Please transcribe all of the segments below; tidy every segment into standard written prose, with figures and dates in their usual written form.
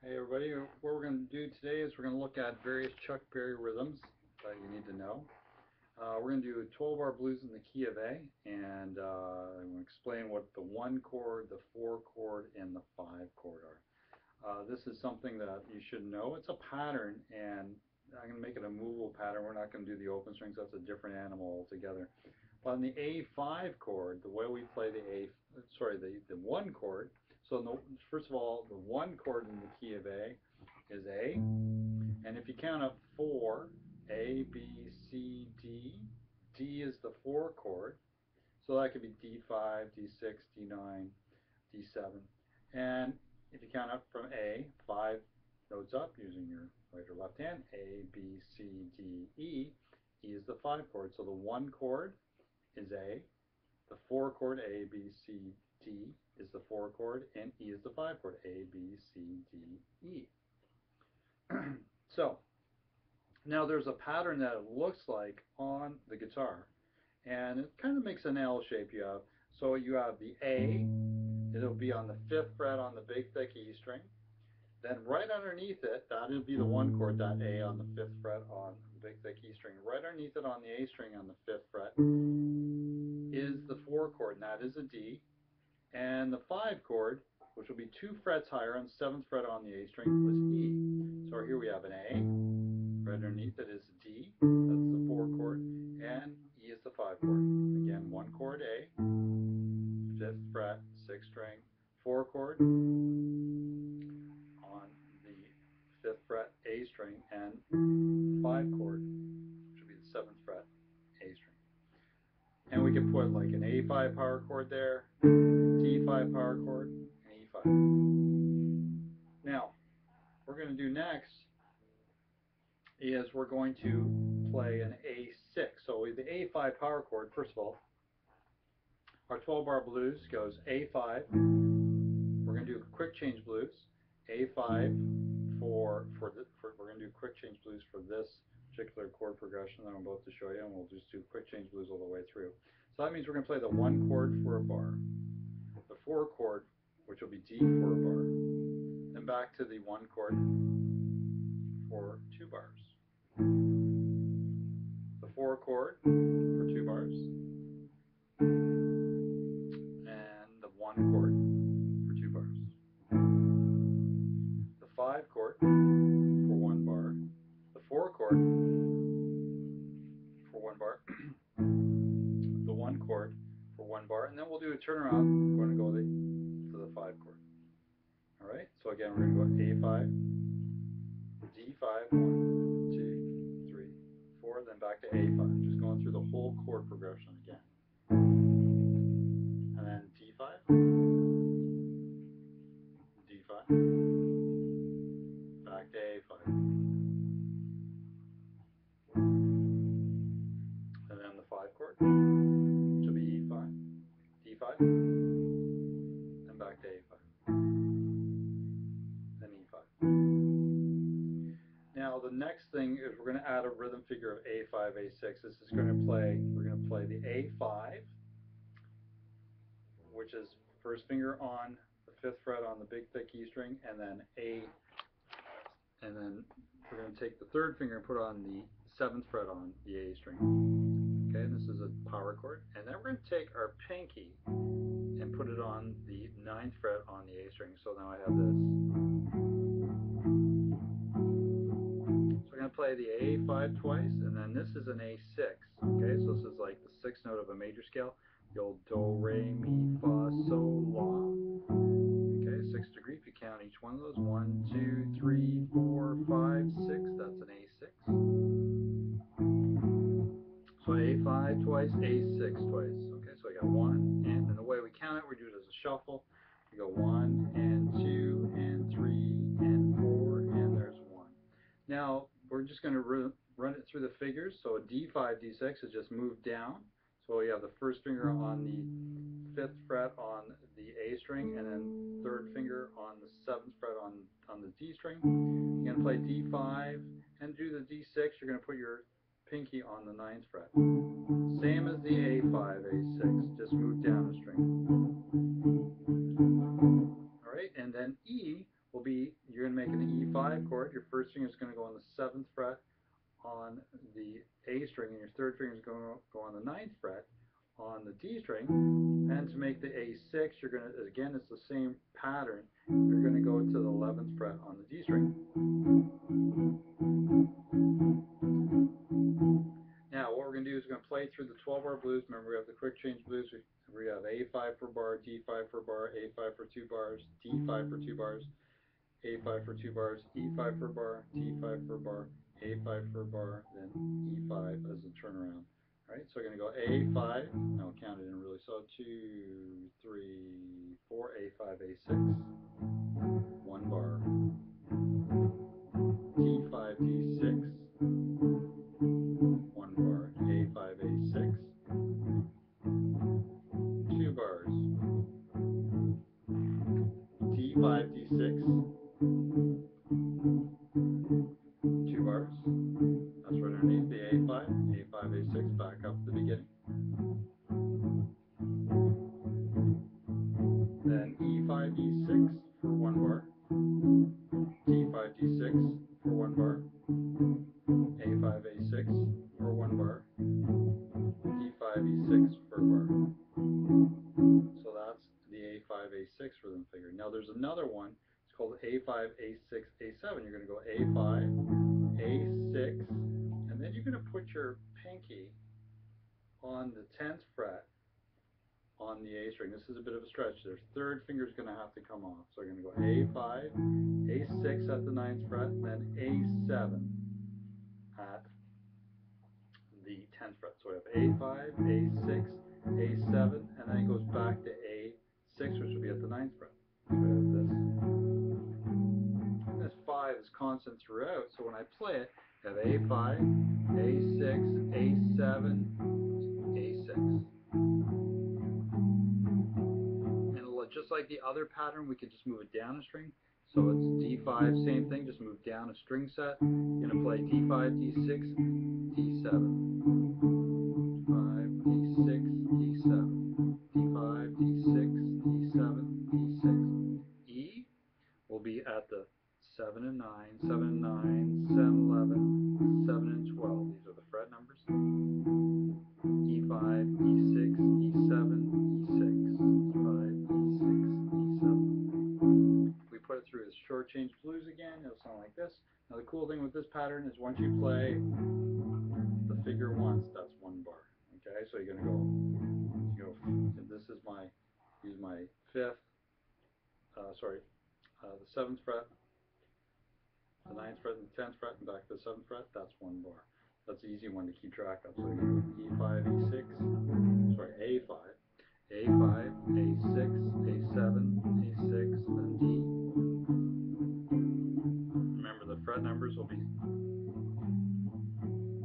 Hey everybody, what we're going to do today is we're going to look at various Chuck Berry rhythms that you need to know. We're going to do 12-bar blues in the key of A, and I'm going to explain what the 1 chord, the 4 chord, and the 5 chord are. This is something that you should know. It's a pattern, and I'm going to make it a movable pattern. We're not going to do the open strings. That's a different animal altogether. But on the A5 chord, the way we play the 1 chord, so first of all, the 1 chord in the key of A is A, and if you count up 4, A, B, C, D, D is the 4 chord, so that could be D5, D6, D9, D7, and if you count up from A, 5 notes up using your right or left hand, A, B, C, D, E, E is the 5 chord, so the 1 chord is A, the 4 chord A, B, C, D is the 4 chord, and E is the 5 chord, A, B, C, D, E. So now there's a pattern that it looks like on the guitar, and it kind of makes an L shape. So you have the A, it'll be on the 5th fret on the big thick E string. Then right underneath it, that'll be the 1 chord, that A on the 5th fret on the big thick E string. Right underneath it on the A string on the 5th fret is the 4 chord, and that is a D. And the 5 chord, which will be 2 frets higher on the 7th fret on the A string, was E. So here we have an A, right underneath it is a D, that's the 4 chord, and E is the 5 chord. Again, 1 chord A, 5th fret, 6th string, 4 chord on the 5th fret A string, and 5 chord, which will be the 7th fret A string. And we can put like an A5 power chord there, D5 power chord, and E5. Now, what we're going to do next is we're going to play an A6. So with the A5 power chord, first of all, our 12-bar blues goes A5. We're going to do quick change blues. A5 we're going to do quick change blues for this particular chord progression that I'm about to show you, and we'll just do quick change blues all the way through. So that means we're going to play the 1 chord for a bar, the 4 chord, which will be D for a bar, then back to the 1 chord for 2 bars, the 4 chord for 2 bars, and the 1 chord for 2 bars, the 5 chord for 1 bar, the 4 chord for 1 bar, the 1 chord for 1 bar, and then we'll do a turnaround. We're going to go to the 5 chord. Alright, so again we're going to go A5, D5, 1, 2, 3, 4, then back to A5. Just going through the whole chord progression again. And then D5, D5, back to A5. And then the 5 chord, which will be E5, D5, and back to A5. Then E5. Now the next thing is we're going to add a rhythm figure of A5, A6. This is going to play, we're going to play the A5, which is first finger on the 5th fret on the big thick E string, and then and then we're going to take the 3rd finger and put it on the 7th fret on the A string. Okay, and this is a power chord. And then we're going to take our pinky and put it on the 9th fret on the A string. So now I have this. So we're going to play the A5 twice, and then this is an A6. Okay, so this is like the 6th note of a major scale. The old do, re, mi, fa, sol, la. Okay, 6th degree. If you count each one of those, 1, 2, 3, 4, 5, 6. That's an A6. So A5 twice, A6 twice. Okay, so I got 1, and the way we count it, we do it as a shuffle. We go 1 and 2 and 3 and 4, and there's 1. Now we're just going to run it through the figures. So a D5, D6 is just moved down. So we have the 1st finger on the 5th fret on the A string, and then 3rd finger on the 7th fret on the D string. You're going to play D5 and do the D6. You're going to put your pinky on the 9th fret. Same as the A5, A6, just move down a string. Alright, and then E will be you're going to make an E5 chord. Your first finger is going to go on the 7th fret on the A string, and your third finger is going to go on the 9th fret on the D string. And to make the A6, you're going to, again, it's the same pattern. You're going to go to the 11th fret on the D string. Now, what we're going to do is we're going to play through the 12-bar blues. Remember, we have the quick change blues. We have A5 for bar, D5 for bar, A5 for 2 bars, D5 for 2 bars, A5 for 2 bars, E5 for bar, D5 for bar, A5 for bar, then E5 as a turnaround. All right, so we're going to go A5. Now I'll count it in really slow. 2, 3, 4, A5, A6, 1 bar, D5, D6, 1 bar, A5, A6, 2 bars, D5, D6, 2 bars. That's right underneath the A5, A5, A6, back up to the beginning. Then E5, E6 for 1 bar, D5, D6 for 1 bar, A5, A6 for 1 bar, E5, E6 for a bar. So that's the A5, A6 rhythm figure. Now there's another one, it's called A5, A6, A7. You're going to go A5, A6, and then you're going to put your pinky on the 10th fret on the A string. This is a bit of a stretch. Their third finger is going to have to come off. So you're going to go A5, A6 at the 9th fret, then A7 at the 10th fret. So we have A5, A6, A7, and then it goes back to A6, which will be at the 9th fret. So we have this. And this 5 is constant throughout, so when I play it, I have A5, A6, A7, A6. And just like the other pattern, we could just move it down a string. So it's D5, same thing, just move down a string set. You're going to play D5, D6, D7. D5, D6, D7. D5, D6, D7, D6. E will be at the 7 and 9, 7 and 9, 7, 11, 7 and 12. These are the fret numbers. E5, E6, E7, E6, E5, E6, E7. We put it through as short change blues again. It'll sound like this. Now the cool thing with this pattern is once you play the figure once, that's 1 bar. Okay, so you're going to go, this is use my 5th, the 7th fret, the 9th fret, and the 10th fret, and back to the 7th fret, that's 1 bar. That's an easy one to keep track of. So you go E5, E6, A5, A5, A6, A7, A6, then D. Remember the fret numbers will be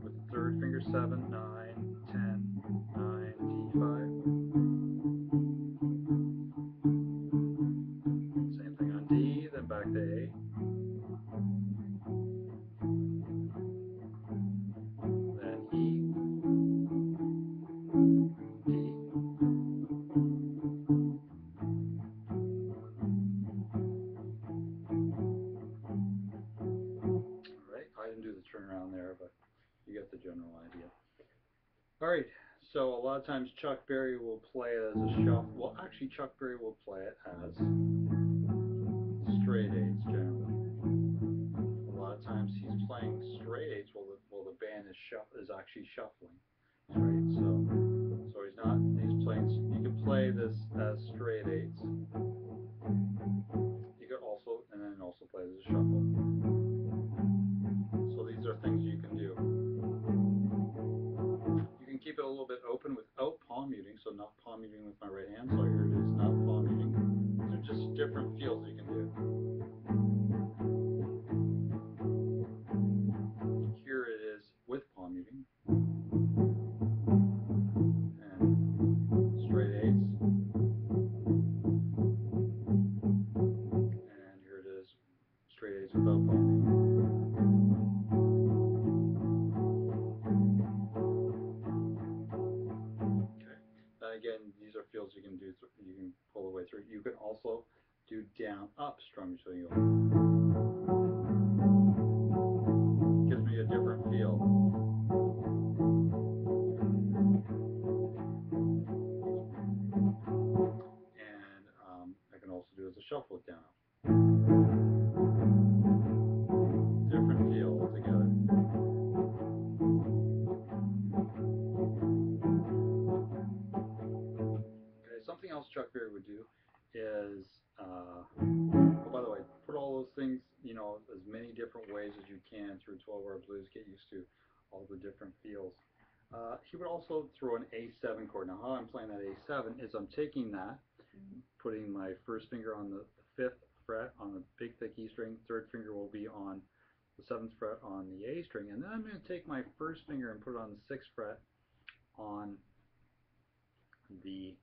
with the third finger 7, 9, 10, 9, D5. Same thing on D, then back to A. Then E, D. Alright, I didn't do the turnaround there, but you get the general idea. Alright, so a lot of times Chuck Berry will play it as a shuffle. Well, actually Chuck Berry will play it as straight eights generally. A lot of times he's playing straight eights while the band is actually shuffling. Right, so he's playing. You can play this as straight eights. You could also play it as a shuffle. So these are things you can do. You can keep it a little bit open without palm muting, so not palm muting with my right hand. So here it is, not palm muting. These are just different feels you can do. Here it is with palm muting. And straight eights. And here it is, straight eights without palm muting. Again, these are feels you can do. You can pull the way through. You can also do down up. strum, so you go. Gives me a different feel. And I can also do it as a shuffle it down. Different feel altogether. Okay, something else Chuck Berry would do is, oh, by the way, put all those things, you know, as many different ways as you can through 12-bar blues. Get used to all the different feels. He would also throw an A7 chord. Now, how I'm playing that A7 is I'm taking that, putting my first finger on the 5th fret on the big thick E string, third finger will be on the 7th fret on the A string, and then I'm going to take my first finger and put it on the 6th fret on the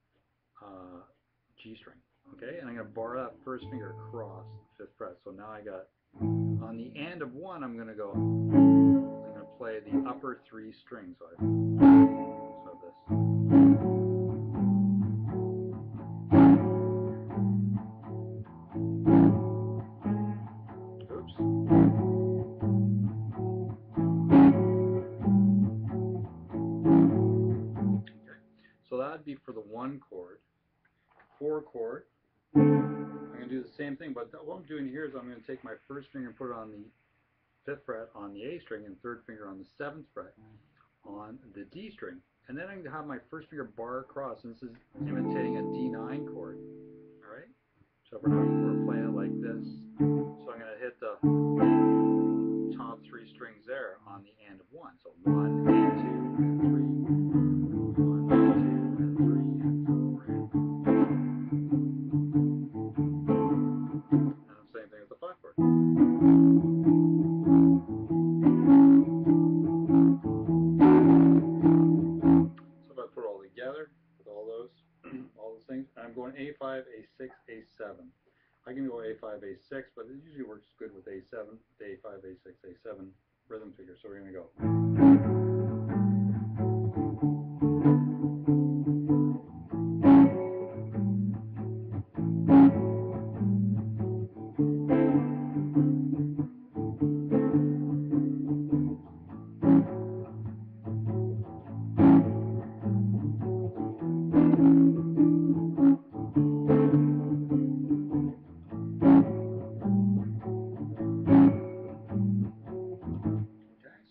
G string. Okay, and I'm going to bar that first finger across the 5th fret. So now I got, on the end of one, I'm going to go, I'm going to play the upper 3 strings. So I have this. Oops. Okay, so that would be for the 1 chord. 4 chord. I'm going to do the same thing, but what I'm doing here is I'm going to take my first finger and put it on the 5th fret on the A string and third finger on the 7th fret on the D string. And then I'm going to have my first finger bar across, and this is imitating a D9 chord. Alright? So we're playing it like this. So I'm going to hit the top 3 strings there on the end of 1. So 1 and 2 and 3. 1 and 2 and 3 and 4 and 5. And the same thing with the 5 chord. Together with all those things, and I'm going A5, A6, A7. I can go A5, A6, but it usually works good with A7, A5, A6, A7 rhythm figure. So we're going to go.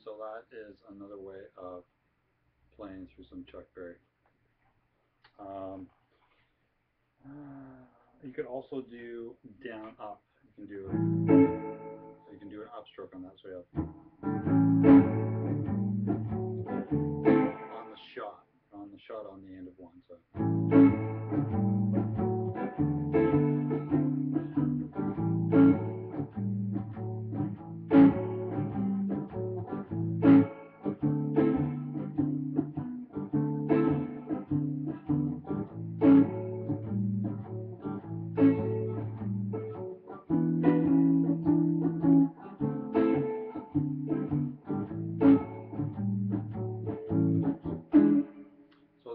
So that is another way of playing through some Chuck Berry. You could also do down up. You can do an upstroke on that. So you have on the shot on the end of 1. So.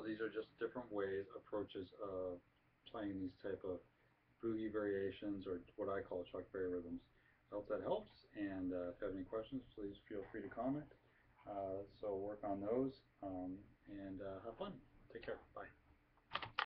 These are just different approaches of playing these type of boogie variations, or what I call Chuck Berry rhythms. I hope that helps, and if you have any questions, please feel free to comment. So work on those, and have fun. Take care. Bye.